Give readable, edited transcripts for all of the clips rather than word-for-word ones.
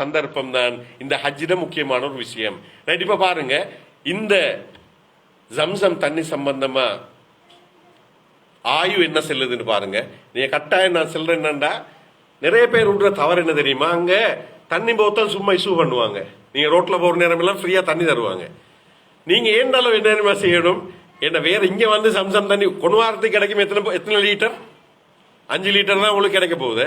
சந்தர்ப்பம் தான் இந்த ஹஜ்ஜிட முக்கியமான ஒரு விஷயம். ரைட், இப்ப பாருங்க, இந்த ஜம்சம் தண்ணி சம்பந்தமா ஆய்வு என்ன செல்லுதுன்னு பாருங்க. நீங்க கட்டாயம் நான் சொல்றேன் என்னண்டா, நிறைய பேர் உண்ற தவறு என்ன தெரியுமா, அங்க தண்ணி போத்தல் சும்மா இஷ்யூ பண்ணுவாங்க. நீங்க ரோட்ல போற நேரம் எல்லாம் ஃப்ரீயா தண்ணி தருவாங்க. நீங்க ஏண்டாலும் என்ன செய்யணும், என்ன வேற இங்க வந்து சம்சம் தண்ணி கொண்டு வாரத்துக்கு கிடைக்கும். எத்தனை லிட்டர்? 5 லிட்டர் தான் உங்களுக்கு கிடைக்க போகுது.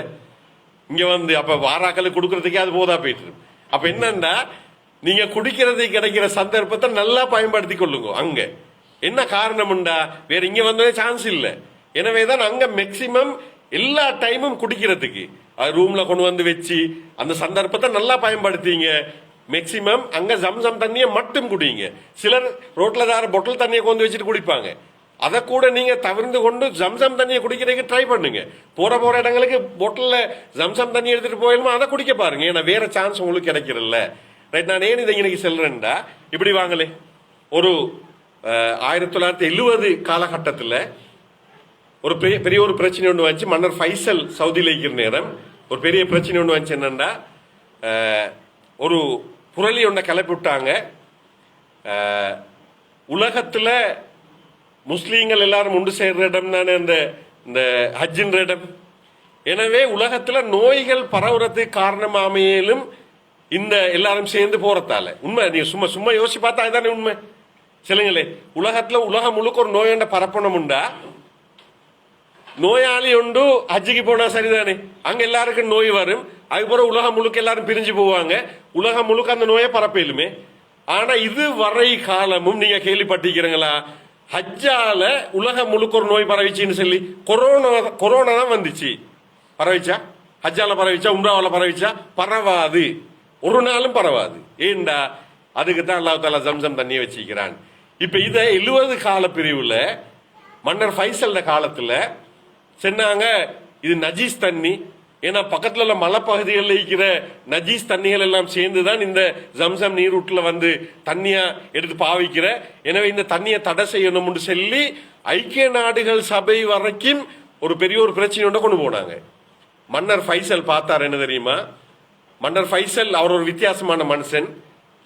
இங்க வந்து அப்ப வாராக்களுக்கு கொடுக்கறதுக்கே அது போதா போயிட்டு. அப்ப என்னன்னா, நீங்க குடிக்கிறதுக்கு கிடைக்கிற சந்தர்ப்பத்தை நல்லா பயன்படுத்தி கொள்ளுங்க. அங்க என்ன காரணம்டா, வேற இங்க வந்ததே சான்ஸ் இல்ல. எனவேதான் அங்க மேக்சிமம் எல்லா டைமும் குடிக்கிறதுக்கு ரூம்ல கொண்டு வந்து வச்சு அந்த சந்தர்ப்பத்தை நல்லா பயன்படுத்திங்க. மேக்சிமம் அங்க ஜம்சம் தண்ணியை மட்டும் குடிங்க. சிலர் ரோட்ல தார பொட்டல் தண்ணியை கொண்டு வச்சுட்டு குடிப்பாங்க. அதை கூட நீங்க தவிர்த்து கொண்டு ஜம்சம் தண்ணியை குடிக்கிறதுக்கு ட்ரை பண்ணுங்க. போற இடங்களுக்கு பொட்டல்ல ஜம்சம் தண்ணி எடுத்துட்டு போயிடுமா, அதை குடிக்க பாருங்க. ஏன்னா வேற சான்ஸ் உங்களுக்கு கிடைக்கிறல்ல. ரைட், நான் ஏன் இதை இன்னைக்கு சொல்றேன்டா, இப்படி வாங்கலே, ஒரு 1970 காலகட்டத்தில் ஒரு பெரிய ஒரு பிரச்சனை ஒன்று வந்துச்சு. மன்னர் ஃபைசல் சவுதியில் இருக்கிற நேரம் ஒரு பெரிய பிரச்சனை ஒன்று வந்துச்சு. என்னன்னா, ஒரு புரளி ஒன்றை கிளப்பி விட்டாங்க. உலகத்தில் முஸ்லீம்கள் எல்லாரும் ஒன்று சேர்ற இடம் தானே இந்த ஹஜ்ஜின் இடம். எனவே உலகத்தில் நோய்கள் பரவுறதுக்கு காரணமாமையிலும் இந்த எல்லாரும் சேர்ந்து போறதால. உண்மை, நீங்க சும்மா யோசிச்சு பார்த்தா அதுதானே உண்மை. சொல்லுங்களே, உலகம் முழுக்க ஒரு நோய் பரப்பணும் உண்டா? நோயாளி உண்டு ஹஜ்ஜிக்கு போனா சரிதானே, அங்க எல்லாருக்கும் நோய் வரும். அதுக்கப்புறம் உலகம் முழுக்க எல்லாரும் பிரிஞ்சு போவாங்க. உலகம் முழுக்க அந்த நோயை பரப்பிலுமே. ஆனா இது வரை காலமும் நீங்க கேள்விப்பட்டிருக்கிறீங்களா, ஹஜ்ஜால உலகம் முழுக்க ஒரு நோய் பரவிச்சுன்னு சொல்லி? கொரோனா தான் வந்துச்சு. பரவிச்சா? ஹஜ்ஜால பரவிச்சா? உம்ராவால பரவிச்சா? பரவாது, ஒரு நாளும் பரவாது. ஏண்டா, அதுக்கு தான் அல்லாஹ் தஆலா ஜம்சம் தண்ணியை வச்சிருக்கிறான். இப்ப இதை 70 கால பிரிவுல மன்னர் ஃபைசல் காலத்துல சொன்னாங்க, இது நஜீஸ் தண்ணி. ஏன்னா பக்கத்துல உள்ள மலைப்பகுதிகளில் இருக்கிற நஜீஸ் தண்ணிகள் எல்லாம் சேர்ந்துதான் இந்த ஜம்சம் நீரூட்டுல வந்து தண்ணியா எடுத்து பாவிக்கிற. எனவே இந்த தண்ணியை தடை செய்யணும்னு சொல்லி ஐக்கிய நாடுகள் சபை வரைக்கும் ஒரு பெரிய ஒரு பிரச்சனை கொண்டு போனாங்க. மன்னர் ஃபைசல் பார்த்தார். என்ன தெரியுமா, மன்னர் ஃபைசல் அவர் ஒரு வித்தியாசமான மனுஷன்.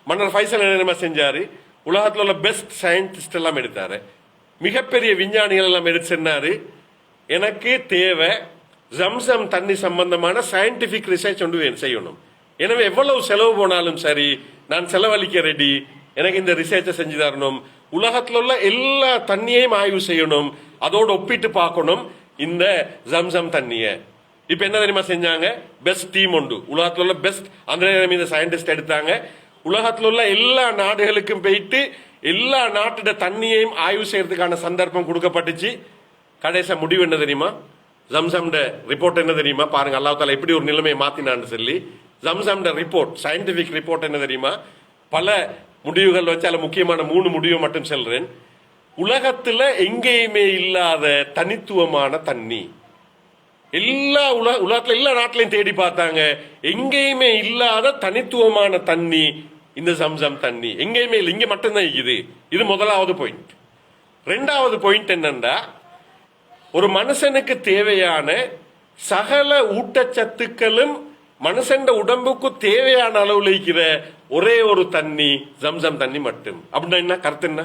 மன்னர் ஃபைசல் என்ன செஞ்சாரு, உலகத்தில் உள்ள பெஸ்ட் சயின்டிஸ்ட் எல்லாம் எடுத்தாரு, மிகப்பெரிய விஞ்ஞானிகள் எல்லாம் எடுத்து சொன்னாரு, எனக்கு தேவை ஜம்சம் தண்ணி சம்பந்தமான சயின்டிபிக் ரிசர்ச் ஒன்று செய்யணும். எனவே எவ்வளவு செலவு போனாலும் சரி, நான் செலவழிக்க ரெடி, எனக்கு இந்த ரிசர்ச்சை செஞ்சு தரணும். உலகத்தில் உள்ள எல்லா தண்ணியையும் ஆய்வு செய்யணும், அதோடு ஒப்பிட்டு பார்க்கணும் இந்த ஜம்சம் தண்ணிய. இப்ப என்ன தெரியுமா செஞ்சாங்க, பெஸ்ட் டீம் உண்டு, உலகத்தில் உள்ள பெஸ்ட் அந்த சயின்டிஸ்ட் எடுத்தாங்க. உலகத்தில் உள்ள எல்லா நாடுகளுக்கும் போயிட்டு எல்லா நாட்டோட தண்ணியையும் ஆய்வு செய்யறதுக்கான சந்தர்ப்பம் கொடுக்கப்பட்டுச்சு. கடைசி முடிவு என்ன தெரியுமா, ஜம்சம் ரிப்போர்ட் என்ன தெரியுமா, பாருங்க அல்லாஹ் தஆலா எப்படி ஒரு நிலைமையை மாத்தினான்னு சொல்லி. ஜம்சம் ரிப்போர்ட், சயின்டிபிக் ரிப்போர்ட் என்ன தெரியுமா, பல முடிவுகள் வச்சு அதுல முக்கியமான 3 முடிவு மட்டும் சொல்றேன். உலகத்துல எங்கேயுமே இல்லாத தனித்துவமான தண்ணி. உலகத்துல எல்லா நாட்டிலையும் தேடி பார்த்தாங்க, எங்கேயுமே இல்லாத தனித்துவமான தண்ணி இந்த ஜம்சம் தண்ணி. எங்கேயுமே இல்லை, இங்க மட்டும்தான் இருக்குது. இது முதலாவது பாயிண்ட். 2வது பாயிண்ட் என்னன்னா, ஒரு மனுஷனுக்கு தேவையான சகல ஊட்டச்சத்துக்களும் மனுஷன் உடம்புக்கு தேவையான அளவுல இருக்கிற ஒரே ஒரு தண்ணி ஜம்சம் தண்ணி மட்டும். அப்படின்னா என்ன கருத்து, என்ன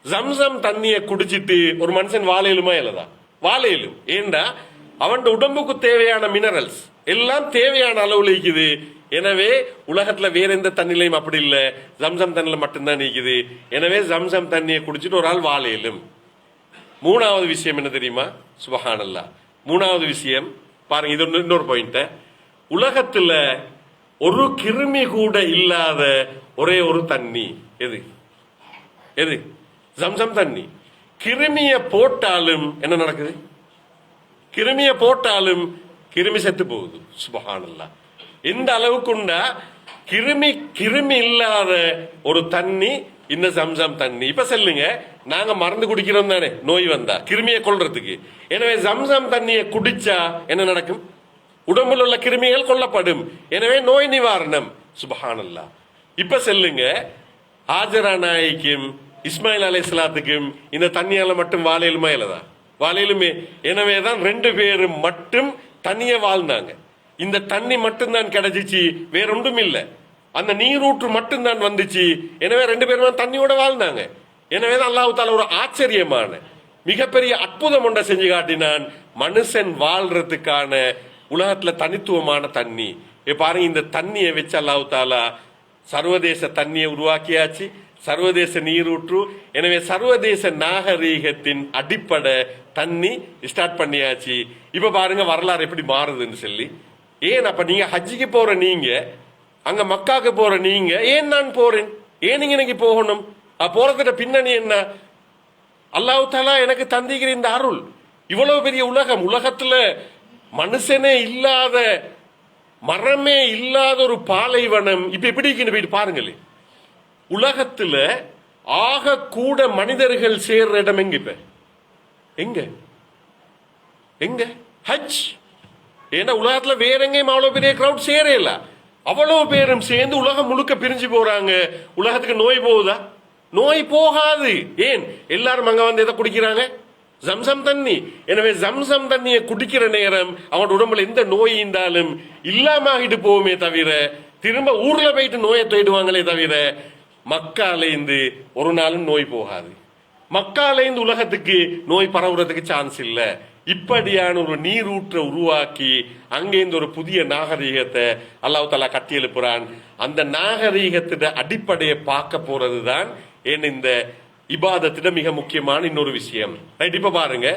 ஜம்சம் தண்ணியை குடிச்சிட்டு ஒரு மனுஷன் வாழையிலுமா இல்லதா? வாழையிலும். ஏண்டா, அவன் உடம்புக்கு தேவையான மினரல்ஸ் எல்லாம் தேவையான அளவுல இருக்குது. எனவே உலகத்துல வேற எந்த தண்ணிலையும் அப்படி இல்ல, ஜம்சம் தண்ணில மட்டும்தான் இருக்குது. எனவே ஜம்சம் தண்ணியை குடிச்சிட்டு ஒரு ஆள் வாழையிலும். 3வது விஷயம் என்ன தெரியுமா, சுபஹானல்லாஹ், 3வது விஷயம் பாருங்க, இது இன்னொரு பாயிண்ட். உலகத்துல ஒரு கிருமி கூட இல்லாத ஒரே ஒரு தண்ணி எது? எது? ஜம்சம் தண்ணி. கிருமிய போட்டாலும் என்ன நடக்குது? கிருமிய போட்டாலும் கிருமி செத்து போகுது. சுபஹானல்லாஹ், எந்த அளவுக்குண்டா கிருமி இல்லாத ஒரு தண்ணி இந்த ஜம்சம் தண்ணி. இப்ப சொல்லுங்க, நாங்க மருந்து குடிக்கிறோம் தானே நோய் வந்தா, கிருமியை கொல்றதுக்கு. எனவே ஜம்சம் தண்ணியை குடிச்சா என்ன நடக்கும்? உடம்புல உள்ள கிருமிகள் கொல்லப்படும். எனவே நோய் நிவாரணம். சுபஹானல்லாஹ். இப்ப சொல்லுங்க, ஹாஜரா நாய்க்கும் இஸ்மாயில் அலைஹிஸ்ஸலாத்துக்கும் இந்த தண்ணியால மட்டும் வாழையிலுமா இல்லதா? வாழையிலுமே. எனவேதான் 2 பேரும் மட்டும் தனியே வாழ்ந்தாங்க. இந்த தண்ணி மட்டும்தான் கிடைச்சிச்சு, வேற ஒன்றும் இல்லை. அந்த நீரூற்று மட்டும்தான் வந்துச்சு. எனவே 2 பேரும் தண்ணியோட வாழ்ந்தாங்க. எனவே தான் அல்லாஹ் தாலா ஒரு ஆச்சரியமான மிகப்பெரிய அற்புதம் ஒன்றை செஞ்சு காட்டினான். மனுஷன் வாழ்றதுக்கான உலகத்துல தனித்துவமான தண்ணி. பாருங்க, இந்த தண்ணியை வச்சு அல்லாஹ் தாலா சர்வதேச தண்ணியை உருவாக்கியாச்சு, சர்வதேச நீரூற்று. எனவே சர்வதேச நாகரீகத்தின் அடிப்படை தண்ணி ஸ்டார்ட் பண்ணியாச்சு. இப்ப பாருங்க வரலாறு எப்படி மாறுதுன்னு சொல்லி. ஏன் அப்ப நீங்க ஹஜ்ஜிக்கு போற நீங்க, அங்க மக்காக்கு போற நீங்க, ஏன் நான் போறேன், ஏன் நீங்க எனக்கு போகணும்? போறதுட பின்னணி என்ன? அல்லாஹ் தாலா எனக்கு தந்திக்கிற இந்த அருள், இவ்வளவு பெரிய உலகம், உலகத்துல மனுஷனே இல்லாத, மரமே இல்லாத ஒரு பாலைவனம் இப்ப எப்படி இருக்குன்னு போயிட்டு பாருங்களே. உலகத்துல ஆக கூட மனிதர்கள் சேர்ற இடம் எங்க? இப்ப எங்க எங்க? ஹஜ். ஏன்னா உலகத்துல வேற எங்கேயும் அவ்வளவு பெரிய கிரௌட் சேரல. அவ்வளவு பேரும் சேர்ந்து உலகம் முழுக்க பிரிஞ்சு போறாங்க. உலகத்துக்கு நோய் போகுதா? நோய் போகாது. ஏன்? எல்லாரும் அங்க வந்து எதை குடிக்கிறாங்க? ஜம்சம் தண்ணி. எனவே ஜம்சம் தண்ணியை குடிக்கிற நேரம் அவனோட உடம்புல எந்த நோய் இருந்தாலும் இல்லாம ஆகிட்டு போகுமே தவிர, திரும்ப ஊர்ல போயிட்டு நோயை தேடுவாங்களே தவிர, மக்காலேந்து ஒரு நாளும் நோய் போகாது. மக்காலேந்து உலகத்துக்கு நோய் பரவுறதுக்கு சான்ஸ் இல்லை. இப்படியான ஒரு நீரூற்றை உருவாக்கி அங்கேருந்து ஒரு புதிய நாகரீகத்தை அல்லாஹ் தாலா கட்டி எழுப்புறான். அந்த நாகரீகத்திட அடிப்படையை பார்க்க போறதுதான் ஏன் இந்த இபாதத்திட மிக முக்கியமான இன்னொரு விஷயம். ரைட், இப்ப பாருங்க,